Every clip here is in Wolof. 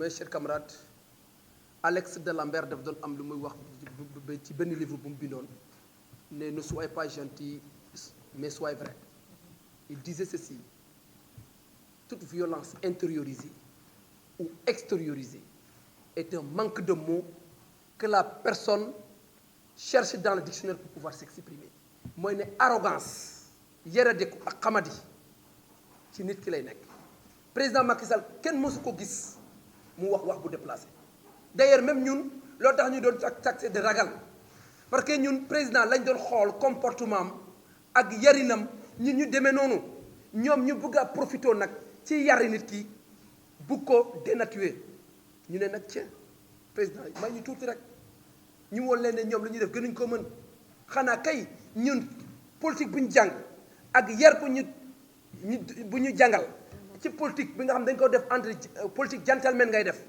mes chers camarades Alex de Lambert daf doon am lu muy wax ci benn livre bu mu bindoon ne soyez pas gentil mais soyez vrai. Il disait ceci: toute violence intériorisée ou extériorisée est un manque de mots que la personne cherche dans le dictionnaire pour pouvoir s'exprimer. mooy ne arrogance yaradeku ak xamadi ci nit ki lay nekk. Président Macky Sall kenn mësu ko gis mu wax bu déplacé. D'ailleurs même ñun loo tax ñu doon taxé de ragal parce que ñun président lañ doon xool comportement am ak yarinam ñun ñu demee noonu ñoom ñu bëgg a profité nag ci yari nit ki bu ko dénaturer ñu ne nag tiens président may ñu tuuti rek ñu woon leen ne ñoom li ñuy def gënuñ ko mën xanaa kay ñun politique bu ñu jàng ak yar bu ñu jàngal ci politique bi nga xam dañ ko def entre politique gentleman ngay def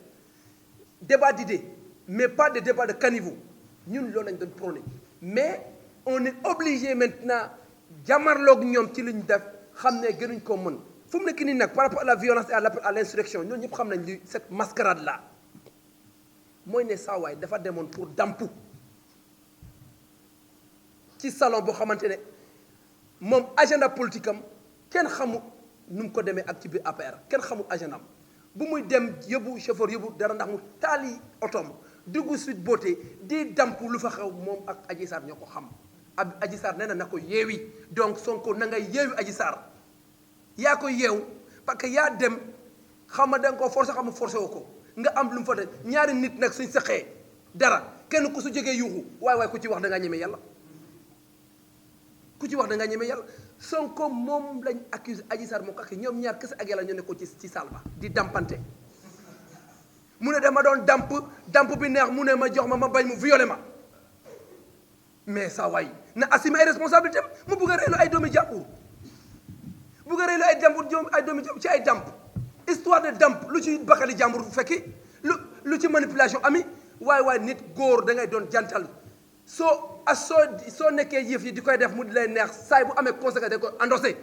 débat d'idées mais pas de débat de caniveau ñun loolu lañ doon prôné mais on est obligé maintenant jàmmarloog ñoom ci li ñu def xam ne gënuñ koo mën fu mu nekk nii nag par rapport à la violence et à l'insurrection ñooñu ñëpp xam nañ li cette mascarade là mooy ne saa waay dafa demoon pour dampu ci salon boo xamante ne moom agenda politique am kenn xamu nu mu ko demee ak ci biir APR kenn xamul agenda am bu muy dem yóbbu chauffeur yóbbu dara ndax mu taali otoom dugg Sweet Beauté di damp lu fa xew moom ak Adji Sarr ñoo ko xam Adji Sarr nee na ko yeewi donc Sonko na ngay yeewi Adji Sarr yaa ko yeew parce que yaa dem xam ma da nga ko forcé xam ma forcé woo ko nga am lu mu fa def ñaari nit nag suñ sëqee dara kenn ku su jógee yuuxu waaye ku ci wax da ngaa ñeme yàlla ku ci wax da ngaa ñeme yàlla Sonko moom lañ accuse Adji Sarr moo ko ak ñoom ñaar kese ak yàlla ñoo nekkoon ci salle ba di dampante mu ne dama doon damp bi neex mu ne ma jox ma bañ mu violé ma mais saa waay na assumer ay responsabilités mu bugg a reylu ay doomi jàmbur bugg a reylu ay doomi jàmbur ci ay damp histoire de damp lu ci bakkali jàmbur bu fekki lu ci manipulation ami waaye nit góor da ngay doon jantal soo nekkee yëf yi di koy def mu di lay neex saay bu amee conséquence da koy endossé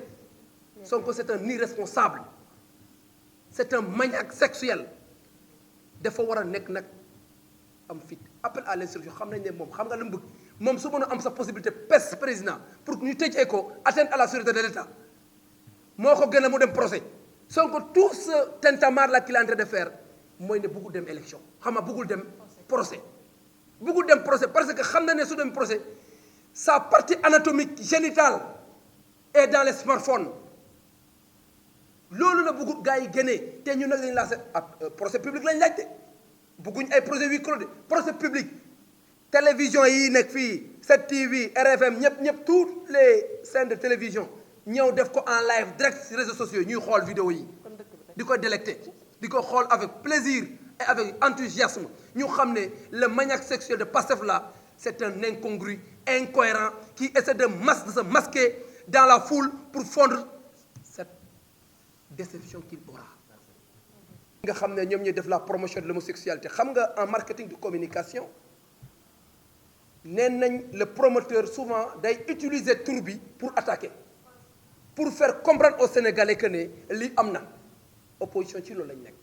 Sonko c'est un irresponsable c'est un maniaque sexuel dafa war a nekk nag am fit appel à l'insurrection xam nañ ne moom xam nga lu mu bëgg moom su mën a am sa possibilité pes président pour ñu tëjee ko atteinte à la sûreté de l'État moo ko gën a mu dem procès Sonko tout ce tintamarre là qu'il est en train de faire mooy ne bëggul dem élection xam nga bëggul dem procès bëggul dem procès parce que xam na ne su dem procès sa partie anatomique génitale est dans les smartphones loolu la bëggul gars yi génnee te ñun nag dañu lancé procès public lañ laajte bëgguñ ay procès huis clos de procès public télévision yi nekk fii 7TV RFM ñëpp toutes les chaînes de télévision ñëw def ko en live direct ci réseaux sociaux ñuy xool vidéo yi di ko délecté di ko xool avec plaisir et avec enthousiasme ñu xam ne le maniaque sexuel de Pastef là c'est un incongru incohérent qui essaie de se masquer dans la foule pour fondre cette déception qu'il aura. nga xam ne ñoom ñuy def la promotion de l'homosexualité xam nga en marketing de communication nee nañ le promoteur souvent day utiliser tur bi pour attaquer pour faire comprendre aux Sénégalais que ne lii am na opposition ci loolu lañ nekk.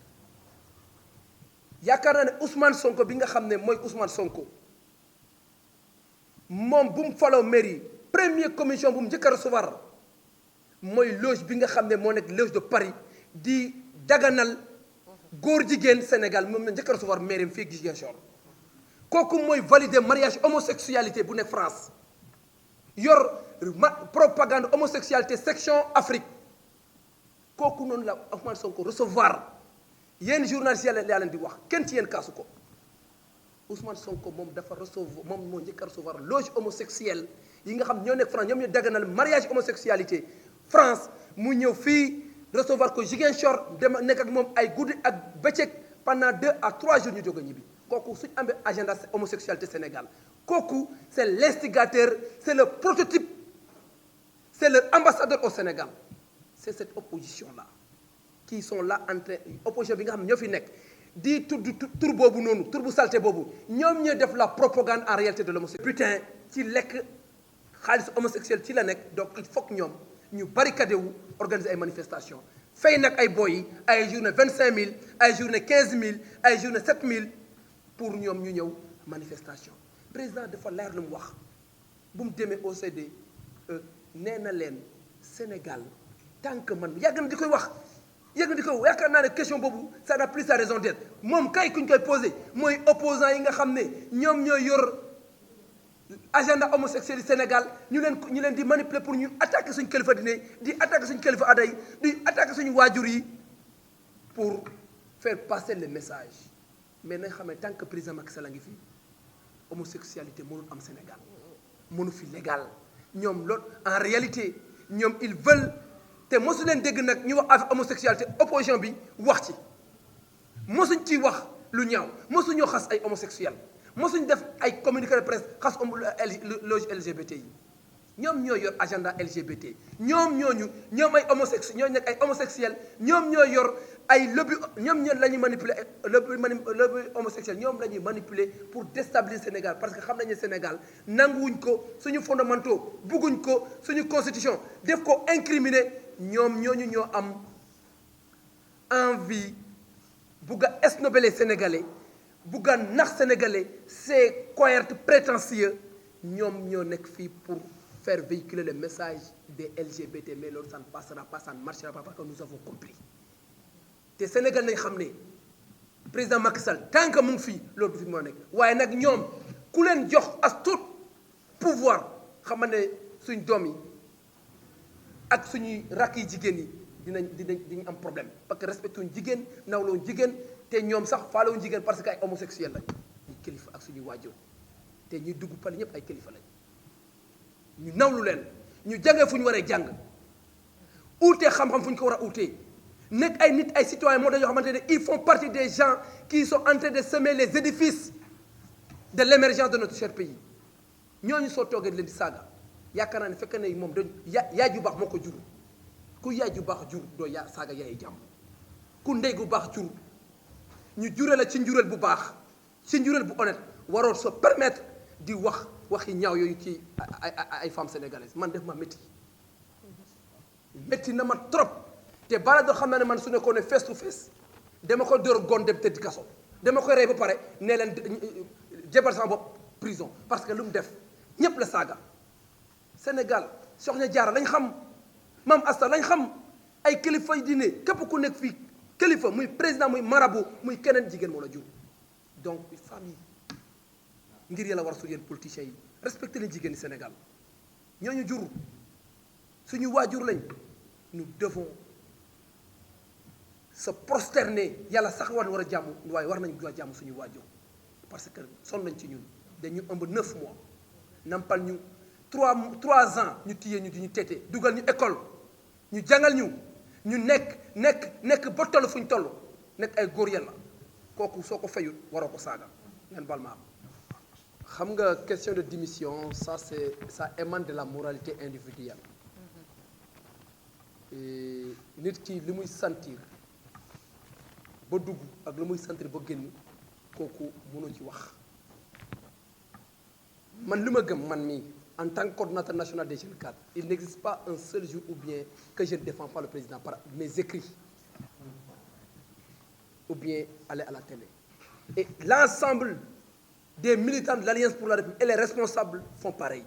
yaakaar naa ne Ousmane Sonko bi nga xam ne mooy Ousmane Sonko moom bu mu faloo mairie première commission bu mu njëkk a recevoir mooy loge bi nga xam ne moo nekk loge de Paris di daganal góor jigéen Sénégal moom la njëkk a recevoir mairie fii ak Ziguinchor kooku mooy valider mariage homosexualité bu nekk France yor propagande homosexualité section Afrique kooku noonu la Ousmane Sonko recevoir. yéen journalistes yaa leen di wax kenn ci yéen kaasu ko Ousmane Sonko moom dafa recevoir moom moo njëkk a recevoir loge homosexuelle yi nga xam ñoo nekk France ñoom ñu daganal mariage homosexualité France mu ñëw fii recevoir ko Ziguinchor dem nekk ak moom ay guddi ak bëccëg pendant 2 à 3 jours ñu jóg a ñibbi kooku suñu amee agenda homosexualité Sénégal kooku c'est l'instigateur c'est le prototype c'est le ambassadeur au Sénégal c'est cette opposition là qui sont là entre opposition bi nga xam ne ñoo fi nekk di tudd tur boobu noonu tur bu salté boobu ñoom ñoo def la propagande en réalité de l'homosexualité putain ci lekk xaalis homosexuel ci la nekk donc il faut que ñoom ñu barricadé wu organiser ay manifestations fay nag ay boy yi ay journée 25000 ay journée 15000 ay journée 7000 pour ñoom ñu ñëw manifestation président dafa leer lu mu wax bu mu demee OCDE nee na leen Sénégal tant que man yàgg na di koy wax yàgg na di koy yaakaar naa ne question boobu ça n'a plus sa raison d'être moom kay ku ñu koy posé mooy opposants yi nga xam ne ñoom ñooy yor agenda homosexuel du Sénégal ñu leen di manipuler pour ñu attaquer suñu kilifa diine di attaquer suñu kilifa aada yi di attaquer suñu waajur yi pour faire passer le message mais nañ xam ne tant que président Macky Sall a ngi fi homosexualité mënul am Sénégal mënu fi légal ñoom loolu en réalité ñoom ils veulent te mosu leen dégg nag ñu wax affaire homosexualité opposition bi wax ci mosuñ ciy wax lu ñaaw mosuñoo xas ay homosexuels mosuñ def ay communiqué de presse xas loge LGBT yi ñoom ñoo yor agenda LGBT ñoom ñoom ay ñoo nekk ay homosexuels ñoom ñoo yor ay lobby ñoom ñoo la ñuy manipuler lobby homosexuel ñoom la ñuy manipuler pour déstabiliser Sénégal parce que xam nañu Sénégal nanguwuñ ko suñu fondamentaux bugguñ ko suñu constitution def ko incriminer ñoom ñoo am envie bugg a esnobeler Sénégalais bugg a nax Sénégalais c'est cohérent prétentieux ñoom ñoo nekk fii pour faire véhiculer le message des LGBT mais loolu ça ne passera pas ça ne marchera pas parce que nous avons compris te Sénégal nañ xam ne président Macky Sall tant que mu ngi fii loolu du fi moo nekk waaye nag ñoom ku leen jox as tout pouvoir xam ne suñ doom yi ak suñuy rakk yi jigéen yi dinañ am problème parce que respecté wuñ jigéen nawloo jigéen te ñoom sax faalewuñ jigéen parce que ay homosexuel lañ ñu kilifa ak suñuy waajur te ñuy dugg pale ñëpp ay kilifa lañ ñu nawlu leen ñu jàngee fu ñu waree jàng uutee xam-xam fu ñu ko war a uutee nekk ay nit ay citoyens moo tax yoo xamante ne ils font partie des gens qui sont en train de semer les édifices de l'émergence de notre cher pays ñooñu soo toogee leen di saaga yaakaar naa ne fekk ne moom dañ yaay ju baax moo ko jur ku yaay ju baax jur doo saaga yaayi jàmm ku ndey gu baax jur ñu jure la ci njureel bu baax ci njureel bu honnête waroo se permettre di waxi ñaaw yooyu ci ay femmes sénégalaises man def ma métti na ma trop te bala doo xam naa ne man su nekkoon ne face to face dama koy door gon dem tëdd kaso dama koy rey ba pare ne leen jébal sama bopp prison parce que lu mu def ñépp la saaga Sénégal Soxna Jaara lañ xam Maam Asta lañ xam ay kilifa yi diine képp ku nekk fii kilifa muy président muy marabout muy keneen jigéen moo la jur donc famille ngir yàlla war a suñu yéen politiciens yi respecté leen jigéen Sénégal ñooñu jur suñu waajur lañ nous devons se prosterner yàlla sax war a jàmm waaye war nañ a jàmm suñu waajur parce que sonn nañ ci ñun dañu ëmb 9 mois nampal ñu 3 ans ñu téye ñu di ñu tete dugal ñu école ñu jàngal ñu nekk ba toll fu ñu toll nekk ay góor yàlla kooku soo ko fayut waroo ko saaga ngeen bal ma am xam nga question de démission ça émane de la moralité individuelle nit ki li muy sentir ba dugg ak li muy sentir ba génn kooku mënoo ci wax man li ma gëm man mii en tant que coordonnateur national des jeunes cadres il n'existe pas un seul jour ou bien que je ne défends pas le président par mes écrits ou bien aller à la télé et l'ensemble des militants de l'Alliance pour la République et les responsables font pareil.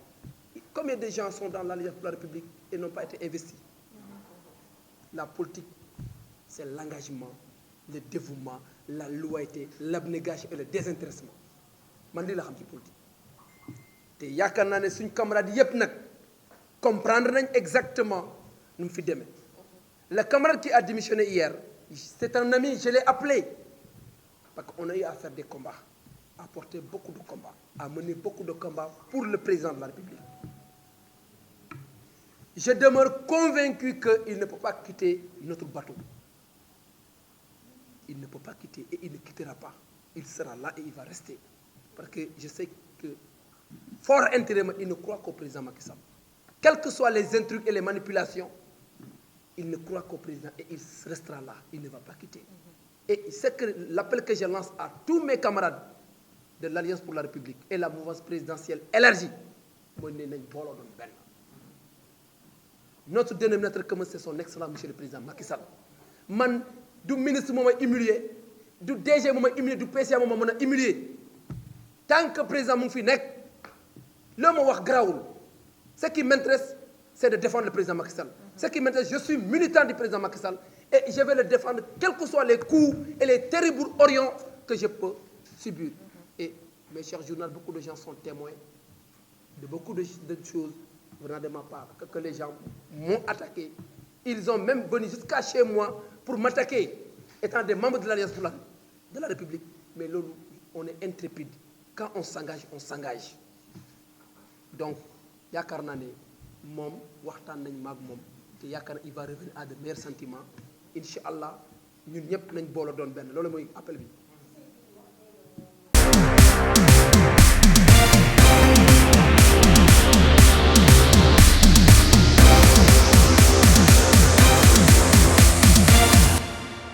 Combien de gens sont dans l'Alliance pour la République et n'ont pas été investis? La politique, c'est l'engagement, le dévouement, la loyauté, l'abnégation et le désintéressement. Man lii la xam ci politique te yaakaar naa ne suñ camarades yépp nag comprendre nañ exactement nu mu fi demee. Le camarade qui a démissionné hier, c'est un ami, je l'ai appelé parce qu'on a eu à faire des combats. A porté beaucoup de combats, a mené beaucoup de combats pour le président de la République. Je demeure convaincu qu'il ne peut pas quitter notre bateau. Il ne peut pas quitter et il ne quittera pas. Il sera là et il va rester. Parce que je sais que, fort intérieurement, il ne croit qu'au président Macky Sall. Quels que soient les intrigues et les manipulations, il ne croit qu'au président et il restera là. Il ne va pas quitter. Et c'est que l'appel que je lance à tous mes camarades de l'Alliance pour la République et la mouvance présidentielle élargie, notre dénominateur commun, c'est son excellent monsieur le président Macky Sall. man du ministre moo may humilier du DG moo may humilier du PCA moo ma mën a humilier tant que président mu ngi fi nekk loo ma wax garaawul ce qui m'intéresse c'est de défendre le président Macky Sall. Ce qui m'intéresse, je suis militant du président Macky Sall et je vais le défendre quels que soient les coups et les terribles orients que je peux subir. Et mes chers journalistes, beaucoup de gens sont témoins de beaucoup de choses venant de ma part, que les gens m'ont attaqué. Ils ont même venu jusqu'à chez moi pour m'attaquer, étant des membres de l'Alliance de la République. Mais là, on est intrépide. Quand on s'engage, on s'engage. Donc, yaakaar naa ne moom waxtaan nañ maag moom te yaakaar naa il va revenir à de meilleurs sentiments incha allah ñun ñëpp nañ boole doon benn loolu mooy appel bi.